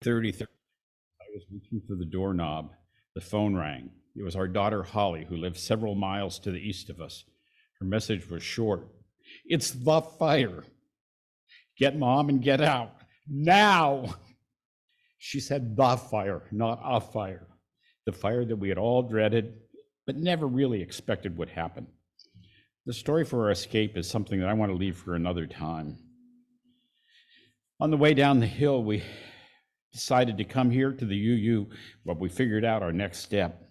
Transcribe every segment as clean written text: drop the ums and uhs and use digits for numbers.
30. I was reaching for the doorknob. The phone rang. It was our daughter Holly, who lived several miles to the east of us. Her message was short. It's the fire. Get Mom and get out. Now! She said the fire, not a fire. The fire that we had all dreaded, but never really expected would happen. The story for our escape is something that I want to leave for another time. On the way down the hill, we decided to come here to the UU, but we figured out our next step.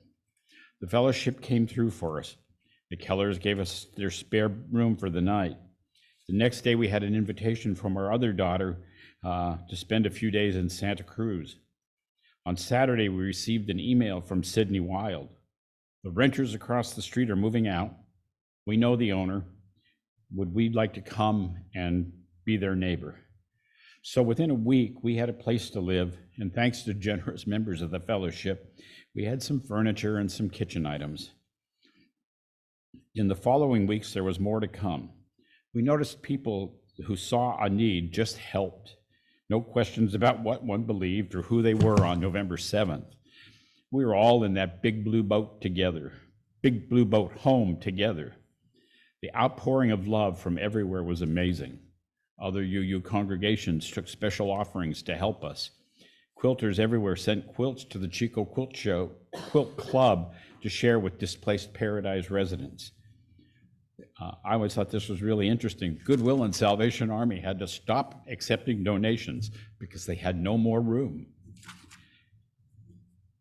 The fellowship came through for us. The Kellers gave us their spare room for the night. The next day, we had an invitation from our other daughter to spend a few days in Santa Cruz. On Saturday, we received an email from Sydney Wild. The renters across the street are moving out. We know the owner. Would we like to come and be their neighbor? So within a week, we had a place to live, and thanks to generous members of the fellowship, we had some furniture and some kitchen items. In the following weeks, there was more to come. We noticed people who saw a need just helped. No questions about what one believed or who they were on November 7th. We were all in that big blue boat together, big blue boat home together. The outpouring of love from everywhere was amazing. Other UU congregations took special offerings to help us. Quilters everywhere sent quilts to the Chico Quilt Club to share with displaced Paradise residents. I always thought this was really interesting. Goodwill and Salvation Army had to stop accepting donations because they had no more room.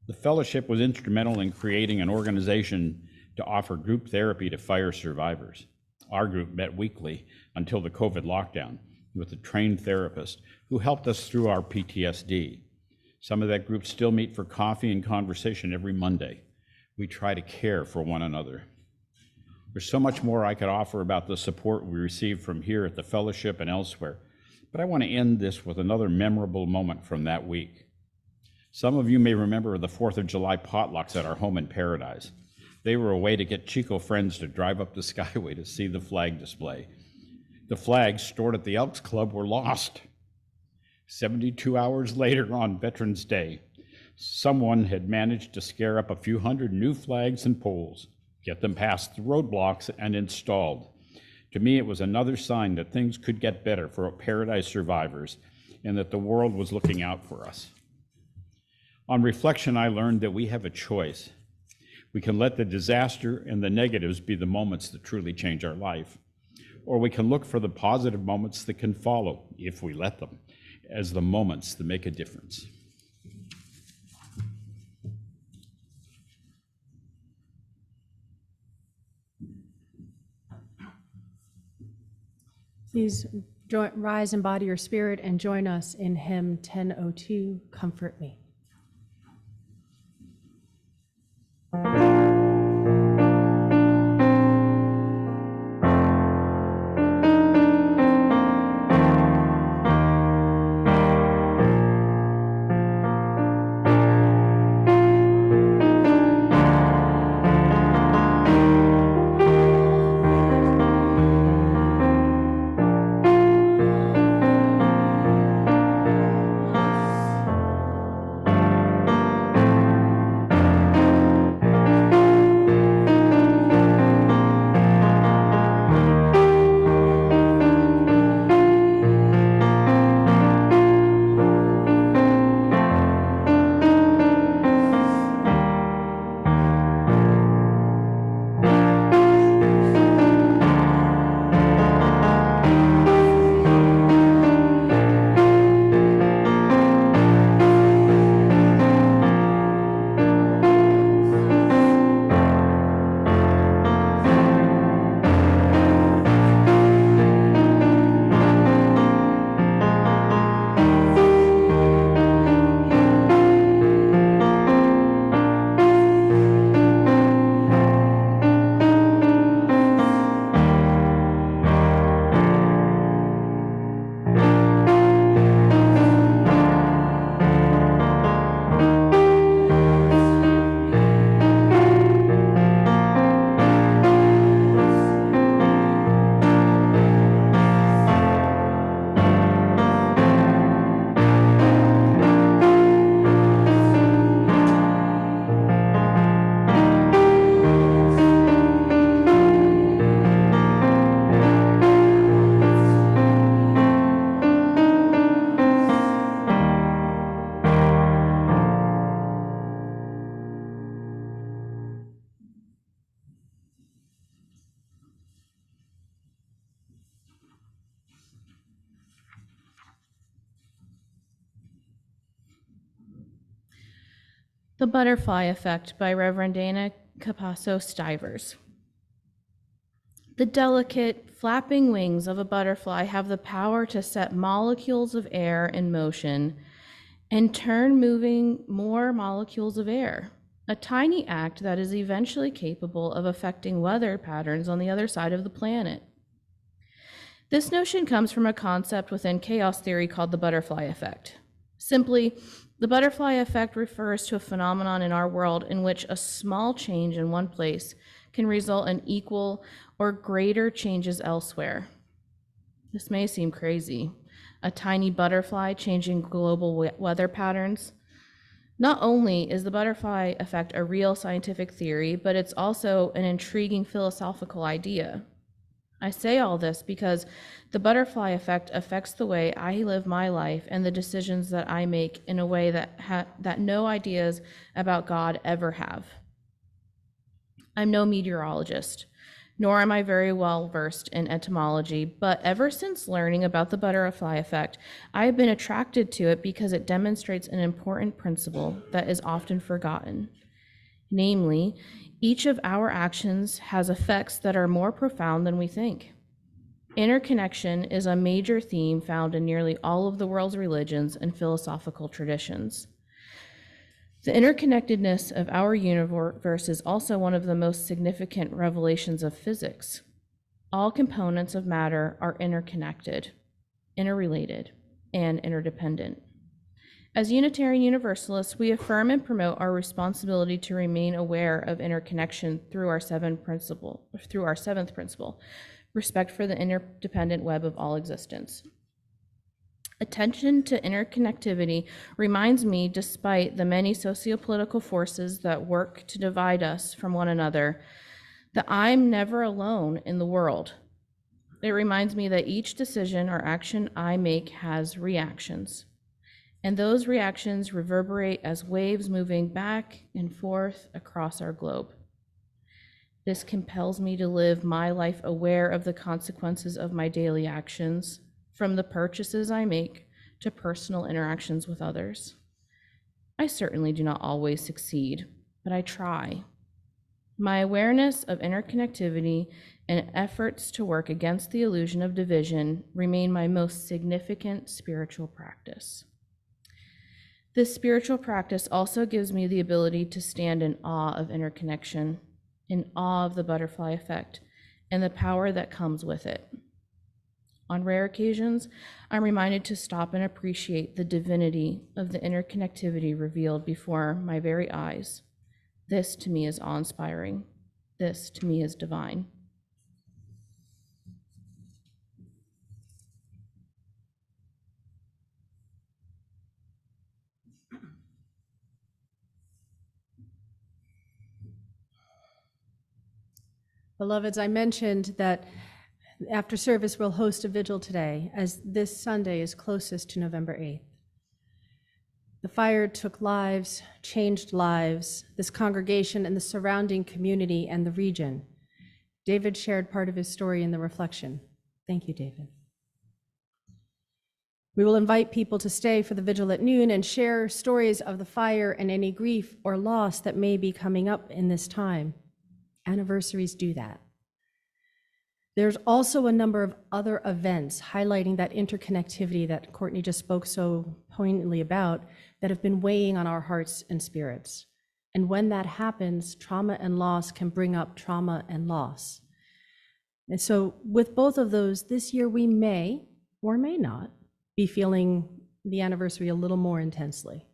The fellowship was instrumental in creating an organization to offer group therapy to fire survivors. Our group met weekly until the COVID lockdown with a trained therapist who helped us through our PTSD. Some of that group still meet for coffee and conversation every Monday. We try to care for one another. There's so much more I could offer about the support we received from here at the fellowship and elsewhere, but I want to end this with another memorable moment from that week. Some of you may remember the 4th of July potlucks at our home in Paradise. They were a way to get Chico friends to drive up the Skyway to see the flag display. The flags stored at the Elks Club were lost. 72 hours later on Veterans Day, someone had managed to scare up a few hundred new flags and poles, get them past the roadblocks and installed. To me, it was another sign that things could get better for Paradise survivors and that the world was looking out for us. On reflection, I learned that we have a choice. We can let the disaster and the negatives be the moments that truly change our life, or we can look for the positive moments that can follow, if we let them, as the moments that make a difference. Please rise in body or spirit and join us in hymn 1002, Comfort Me. The Butterfly Effect by Reverend Dana Capasso Stivers. The delicate, flapping wings of a butterfly have the power to set molecules of air in motion and turn moving more molecules of air, a tiny act that is eventually capable of affecting weather patterns on the other side of the planet. This notion comes from a concept within chaos theory called the butterfly effect. Simply, the butterfly effect refers to a phenomenon in our world in which a small change in one place can result in equal or greater changes elsewhere. This may seem crazy. A tiny butterfly changing global weather patterns. Not only is the butterfly effect a real scientific theory, but it's also an intriguing philosophical idea. I say all this because the butterfly effect affects the way I live my life and the decisions that I make in a way that no ideas about God ever have. I'm no meteorologist, nor am I very well versed in etymology, but ever since learning about the butterfly effect, I have been attracted to it because it demonstrates an important principle that is often forgotten. Namely, each of our actions has effects that are more profound than we think. Interconnection is a major theme found in nearly all of the world's religions and philosophical traditions. The interconnectedness of our universe is also one of the most significant revelations of physics. All components of matter are interconnected, interrelated, and interdependent. As Unitarian Universalists, we affirm and promote our responsibility to remain aware of interconnection through our seventh principle, respect for the interdependent web of all existence. Attention to interconnectivity reminds me, despite the many sociopolitical forces that work to divide us from one another, that I'm never alone in the world. It reminds me that each decision or action I make has reactions, and those reactions reverberate as waves moving back and forth across our globe. This compels me to live my life aware of the consequences of my daily actions, from the purchases I make to personal interactions with others. I certainly do not always succeed, but I try. My awareness of interconnectivity and efforts to work against the illusion of division remain my most significant spiritual practice. This spiritual practice also gives me the ability to stand in awe of interconnection, in awe of the butterfly effect, and the power that comes with it. On rare occasions, I'm reminded to stop and appreciate the divinity of the interconnectivity revealed before my very eyes. This to me is awe-inspiring. This to me is divine. Beloveds, I mentioned that after service, we'll host a vigil today, as this Sunday is closest to November 8th. The fire took lives, changed lives, this congregation and the surrounding community and the region. David shared part of his story in the reflection. Thank you, David. We will invite people to stay for the vigil at noon and share stories of the fire and any grief or loss that may be coming up in this time. Anniversaries do that. There's also a number of other events highlighting that interconnectivity that Courtney just spoke so poignantly about that have been weighing on our hearts and spirits. And when that happens, trauma and loss can bring up trauma and loss. And so with both of those, this year we may or may not be feeling the anniversary a little more intensely.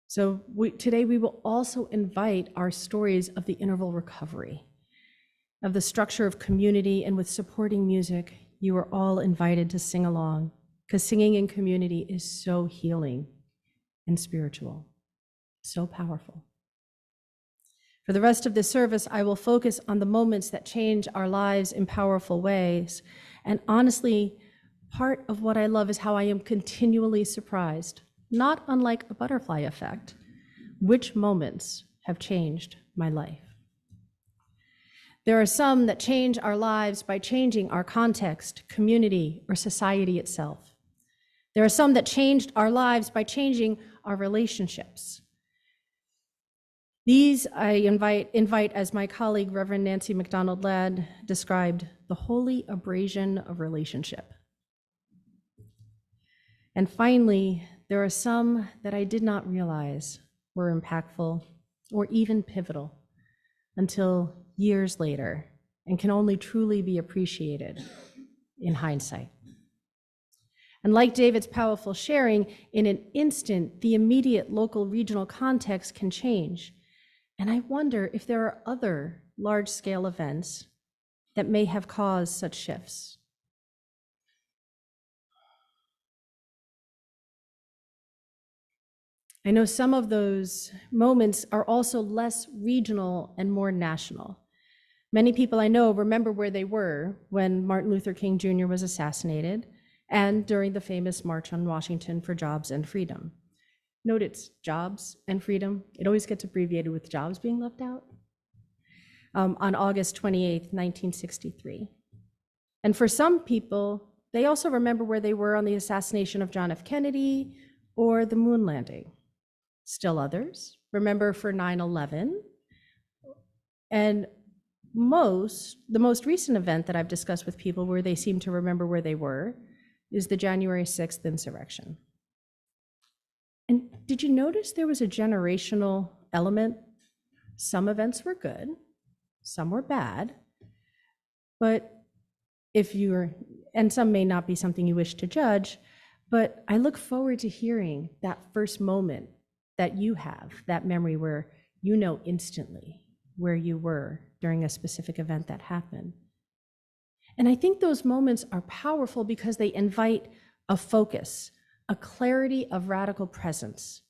So today we will also invite our stories of the interval recovery, of the structure of community, and with supporting music, you are all invited to sing along, because singing in community is so healing and spiritual, so powerful. For the rest of this service, I will focus on the moments that change our lives in powerful ways. And honestly, part of what I love is how I am continually surprised, not unlike a butterfly effect, which moments have changed my life. There are some that change our lives by changing our context, community, or society itself. There are some that changed our lives by changing our relationships. These I invite, as my colleague, Reverend Nancy McDonald Ladd, described, the holy abrasion of relationship. And finally, there are some that I did not realize were impactful or even pivotal until years later, and can only truly be appreciated in hindsight. And like David's powerful sharing, in an instant, the immediate local regional context can change. And I wonder if there are other large-scale events that may have caused such shifts. I know some of those moments are also less regional and more national. Many people I know remember where they were when Martin Luther King Jr. was assassinated and during the famous March on Washington for Jobs and Freedom. Note it's jobs and freedom. It always gets abbreviated with jobs being left out. On August 28th, 1963. And for some people, they also remember where they were on the assassination of John F. Kennedy or the moon landing. Still others remember for 9/11. And the most recent event that I've discussed with people where they seem to remember where they were is the January 6th insurrection. And did you notice there was a generational element? Some events were good, some were bad, but and some may not be something you wish to judge, but I look forward to hearing that first moment that you have, that memory where you know instantly where you were during a specific event that happened. And I think those moments are powerful because they invite a focus, a clarity of radical presence.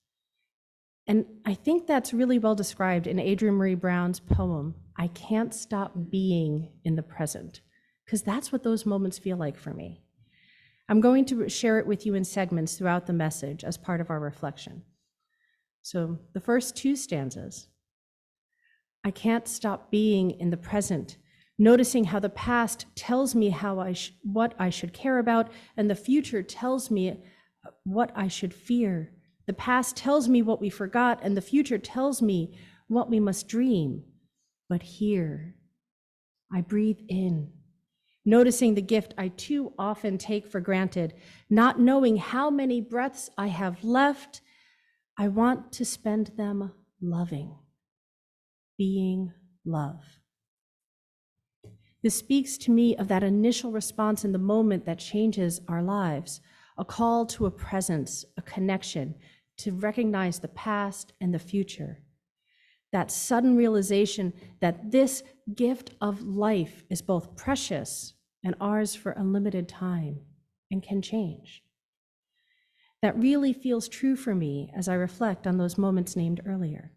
And I think that's really well described in Adrienne Maree Brown's poem, I Can't Stop Being in the Present, because that's what those moments feel like for me. I'm going to share it with you in segments throughout the message as part of our reflection. So the first two stanzas, I can't stop being in the present, noticing how the past tells me what I should care about, and the future tells me what I should fear. The past tells me what we forgot, and the future tells me what we must dream. But here, I breathe in, noticing the gift I too often take for granted, not knowing how many breaths I have left. I want to spend them loving, being love. This speaks to me of that initial response in the moment that changes our lives, a call to a presence, a connection, to recognize the past and the future. That sudden realization that this gift of life is both precious and ours for a limited time and can change. That really feels true for me as I reflect on those moments named earlier.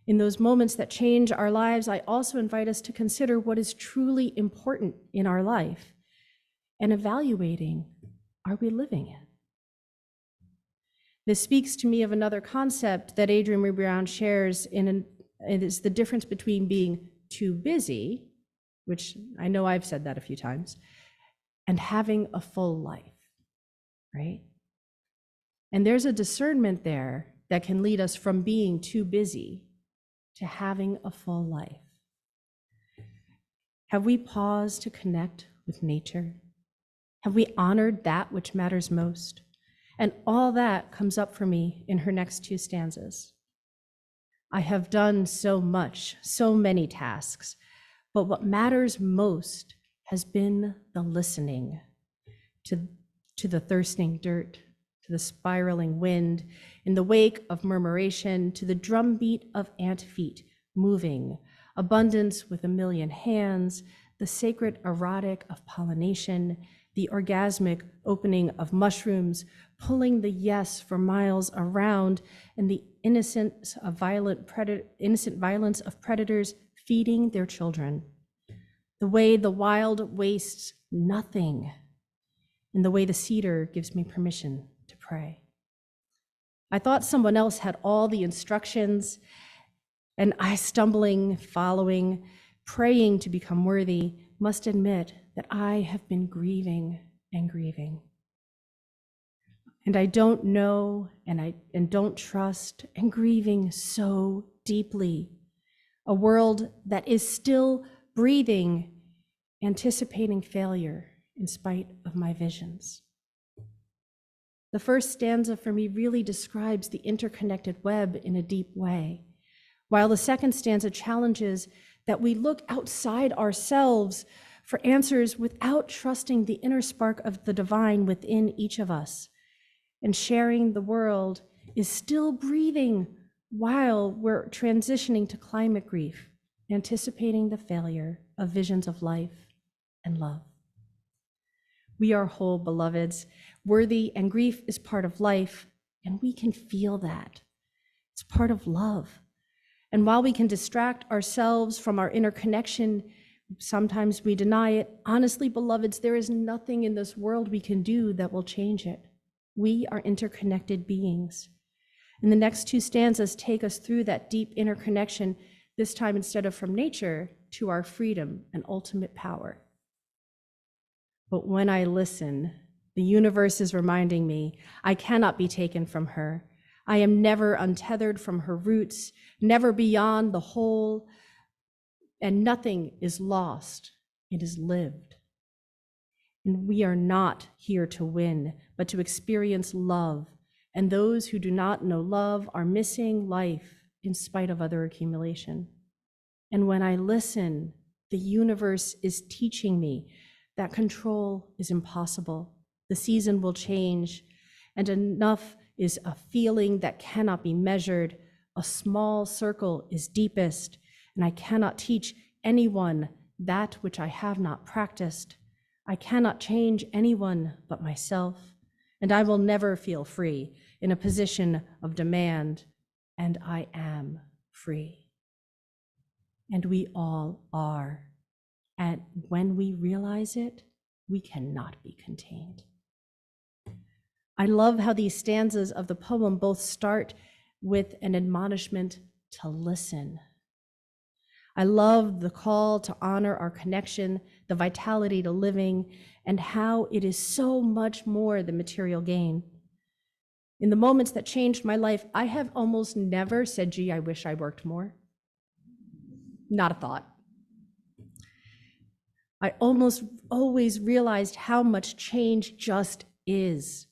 In those moments that change our lives, I also invite us to consider what is truly important in our life and evaluating, are we living it? This speaks to me of another concept that Adrienne Maree Brown shares it is the difference between being too busy, which I know I've said that a few times, and having a full life, right? And there's a discernment there that can lead us from being too busy to having a full life. Have we paused to connect with nature? Have we honored that which matters most? And all that comes up for me in her next two stanzas. I have done so much, so many tasks, but what matters most has been the listening to the thirsting dirt, to the spiraling wind, in the wake of murmuration, to the drumbeat of ant feet moving, abundance with a million hands, the sacred erotic of pollination, the orgasmic opening of mushrooms, pulling the yes for miles around, and the innocent violence of predators feeding their children. The way the wild wastes nothing, and the way the cedar gives me permission to pray. I thought someone else had all the instructions, and I, stumbling, following, praying to become worthy, must admit that I have been grieving and grieving. And I don't know and don't trust, and grieving so deeply, a world that is still breathing, anticipating failure in spite of my visions. The first stanza for me really describes the interconnected web in a deep way, while the second stanza challenges that we look outside ourselves for answers without trusting the inner spark of the divine within each of us. And sharing the world is still breathing while we're transitioning to climate grief, anticipating the failure of visions of life and love. We are whole, beloveds. Worthy and grief is part of life, and we can feel that. It's part of love. And while we can distract ourselves from our inner connection, sometimes we deny it. Honestly, beloveds, there is nothing in this world we can do that will change it. We are interconnected beings. And the next two stanzas take us through that deep interconnection, this time instead of from nature to our freedom and ultimate power. But when I listen, the universe is reminding me I cannot be taken from her. I am never untethered from her roots, never beyond the whole, and nothing is lost. It is lived. And we are not here to win, but to experience love. And those who do not know love are missing life in spite of other accumulation. And when I listen, the universe is teaching me that control is impossible. The season will change, and enough is a feeling that cannot be measured. A small circle is deepest, and I cannot teach anyone that which I have not practiced. I cannot change anyone but myself, and I will never feel free in a position of demand, and I am free. And we all are. And when we realize it, we cannot be contained. I love how these stanzas of the poem both start with an admonishment to listen. I love the call to honor our connection, the vitality to living, and how it is so much more than material gain. In the moments that changed my life, I have almost never said, gee, I wish I worked more. Not a thought. I almost always realized how much change just is.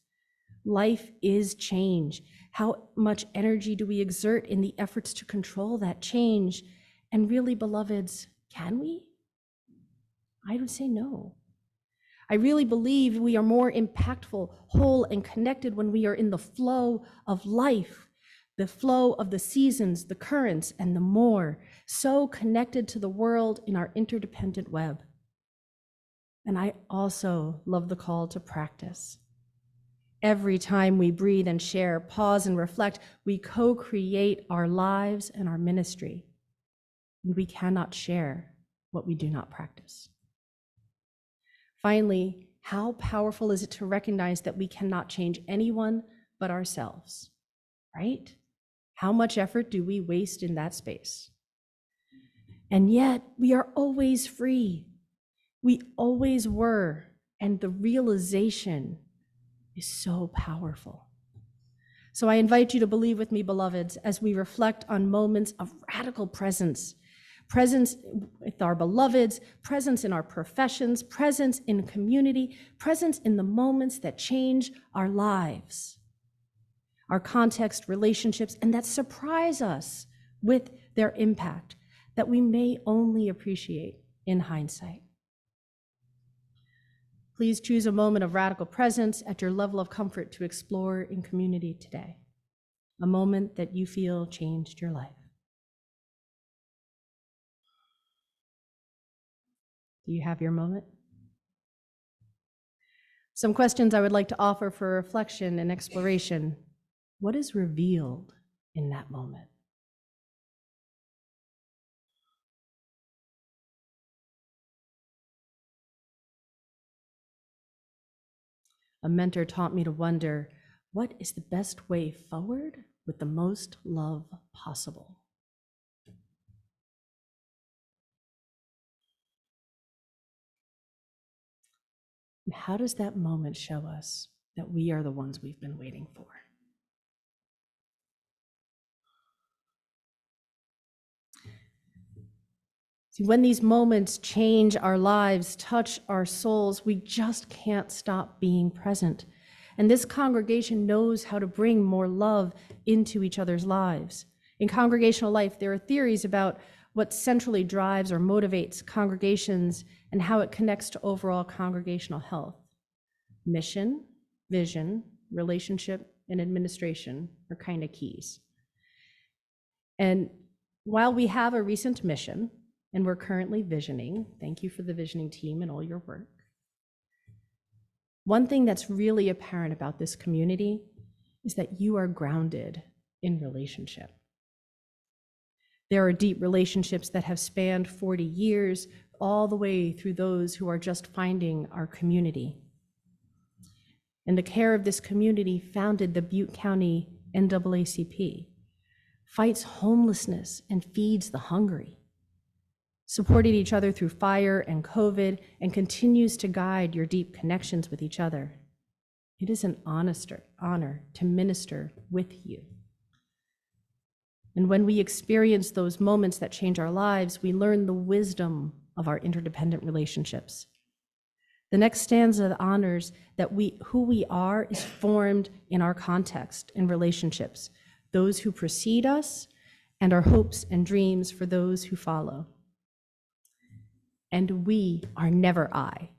Life is change. How much energy do we exert in the efforts to control that change? And really, beloveds, can we? I would say no. I really believe we are more impactful, whole, and connected when we are in the flow of life, the flow of the seasons, the currents, and the more, so connected to the world in our interdependent web. And I also love the call to practice. Every time we breathe and share, pause and reflect, we co-create our lives and our ministry. And we cannot share what we do not practice. Finally, how powerful is it to recognize that we cannot change anyone but ourselves, right? How much effort do we waste in that space? And yet, we are always free. We always were, and the realization is so powerful. So I invite you to believe with me, beloveds, as we reflect on moments of radical presence with our beloveds, presence in our professions, presence in community, presence in the moments that change our lives, our context, relationships, and that surprise us with their impact that we may only appreciate in hindsight. Please choose a moment of radical presence at your level of comfort to explore in community today, a moment that you feel changed your life. Do you have your moment? Some questions I would like to offer for reflection and exploration. What is revealed in that moment? A mentor taught me to wonder, what is the best way forward with the most love possible? And how does that moment show us that we are the ones we've been waiting for? See, when these moments change our lives, touch our souls, we just can't stop being present. And this congregation knows how to bring more love into each other's lives. In congregational life, there are theories about what centrally drives or motivates congregations and how it connects to overall congregational health. Mission, vision, relationship, and administration are kind of keys. And while we have a recent mission, and we're currently visioning, thank you for the visioning team and all your work. One thing that's really apparent about this community is that you are grounded in relationship. There are deep relationships that have spanned 40 years, all the way through those who are just finding our community. And the care of this community founded the Butte County NAACP, fights homelessness and feeds the hungry, supported each other through fire and COVID, and continues to guide your deep connections with each other. It is an honor to minister with you. And when we experience those moments that change our lives, we learn the wisdom of our interdependent relationships. The next stanza honors that who we are is formed in our context and relationships, those who precede us, and our hopes and dreams for those who follow. And we are never I,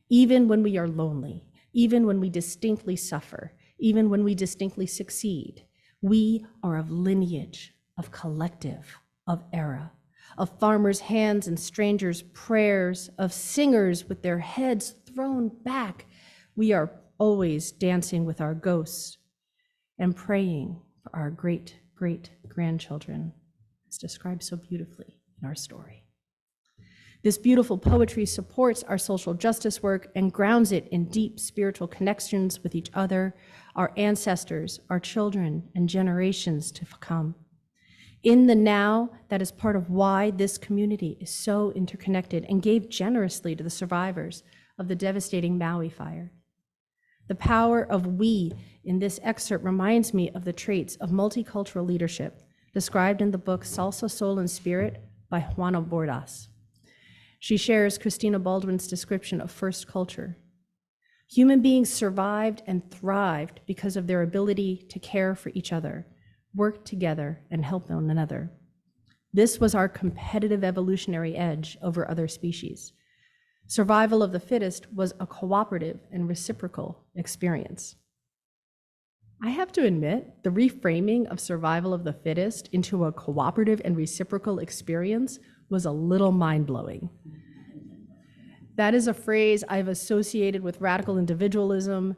even when we are lonely, even when we distinctly suffer, even when we distinctly succeed. We are of lineage, of collective, of era, of farmers' hands and strangers' prayers, of singers with their heads thrown back. We are always dancing with our ghosts and praying for our great-great-grandchildren, as described so beautifully in our story. This beautiful poetry supports our social justice work and grounds it in deep spiritual connections with each other, our ancestors, our children, and generations to come. In the now, that is part of why this community is so interconnected and gave generously to the survivors of the devastating Maui fire. The power of we in this excerpt reminds me of the traits of multicultural leadership described in the book Salsa, Soul, and Spirit by Juana Bordas. She shares Christina Baldwin's description of first culture. Human beings survived and thrived because of their ability to care for each other, work together, and help one another. This was our competitive evolutionary edge over other species. Survival of the fittest was a cooperative and reciprocal experience. I have to admit, the reframing of survival of the fittest into a cooperative and reciprocal experience was a little mind-blowing. That is a phrase I've associated with radical individualism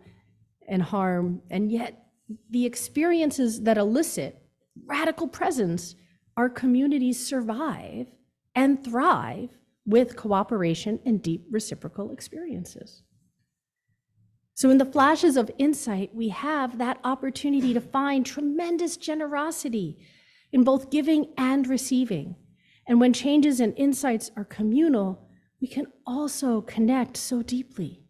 and harm, and yet the experiences that elicit radical presence, our communities survive and thrive with cooperation and deep reciprocal experiences. So in the flashes of insight, we have that opportunity to find tremendous generosity in both giving and receiving. And when changes and insights are communal, we can also connect so deeply.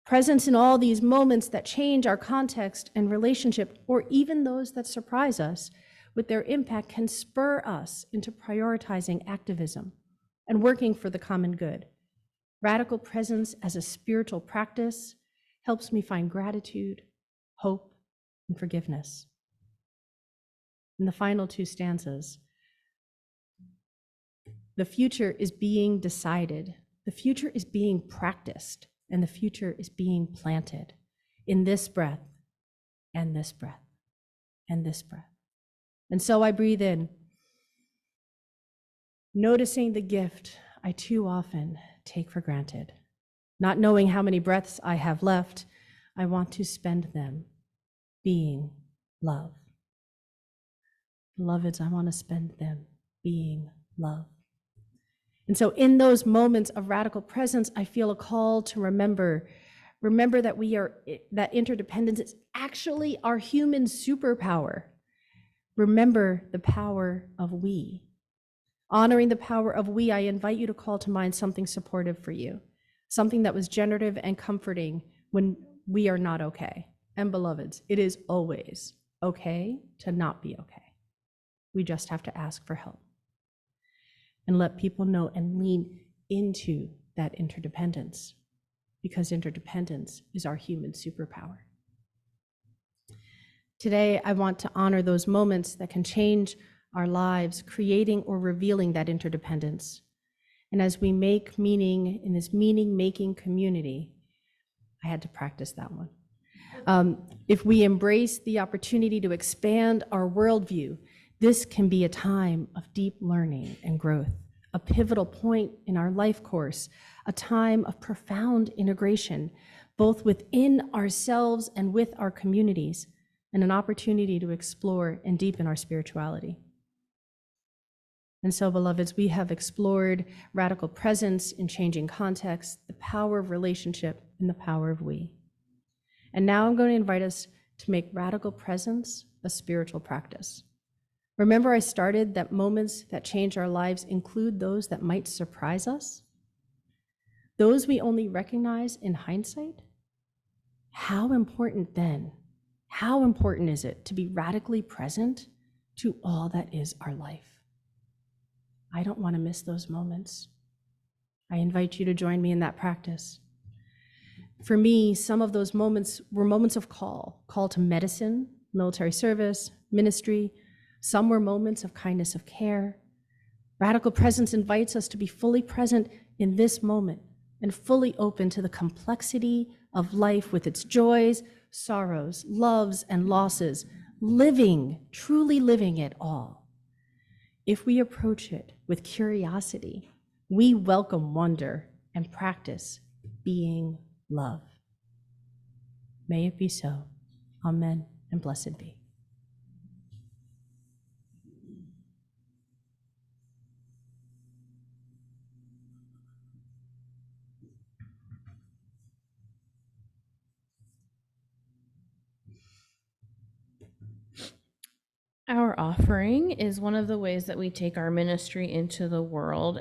Presence in all these moments that change our context and relationship, or even those that surprise us with their impact, can spur us into prioritizing activism and working for the common good. Radical presence as a spiritual practice helps me find gratitude, hope, and forgiveness. In the final two stanzas, the future is being decided, the future is being practiced, and the future is being planted in this breath, and this breath, and this breath. And so I breathe in, noticing the gift I too often take for granted. Not knowing how many breaths I have left, I want to spend them being love. Beloveds, I want to spend them being love. And so in those moments of radical presence, I feel a call to remember that interdependence is actually our human superpower. Remember the power of we. Honoring the power of we, I invite you to call to mind something supportive for you, something that was generative and comforting when we are not okay. And beloveds, it is always okay to not be okay. We just have to ask for help. and let people know and lean into that interdependence, because interdependence is our human superpower. Today, I want to honor those moments that can change our lives, creating or revealing that interdependence. And as we make meaning in this meaning-making community, I had to practice that one. If we embrace the opportunity to expand our worldview, this can be a time of deep learning and growth, a pivotal point in our life course, a time of profound integration, both within ourselves and with our communities, and an opportunity to explore and deepen our spirituality. And so, beloveds, we have explored radical presence in changing contexts, the power of relationship, and the power of we. And now I'm going to invite us to make radical presence a spiritual practice. Remember, I started that moments that change our lives include those that might surprise us, those we only recognize in hindsight. How important then, how important is it to be radically present to all that is our life? I don't want to miss those moments. I invite you to join me in that practice. For me, some of those moments were moments of call to medicine, military service, ministry. Some were moments of kindness of care. Radical presence invites us to be fully present in this moment and fully open to the complexity of life with its joys, sorrows, loves, and losses, living, truly living it all. If we approach it with curiosity, we welcome wonder and practice being love. May it be so. Amen and blessed be. Our offering is one of the ways that we take our ministry into the world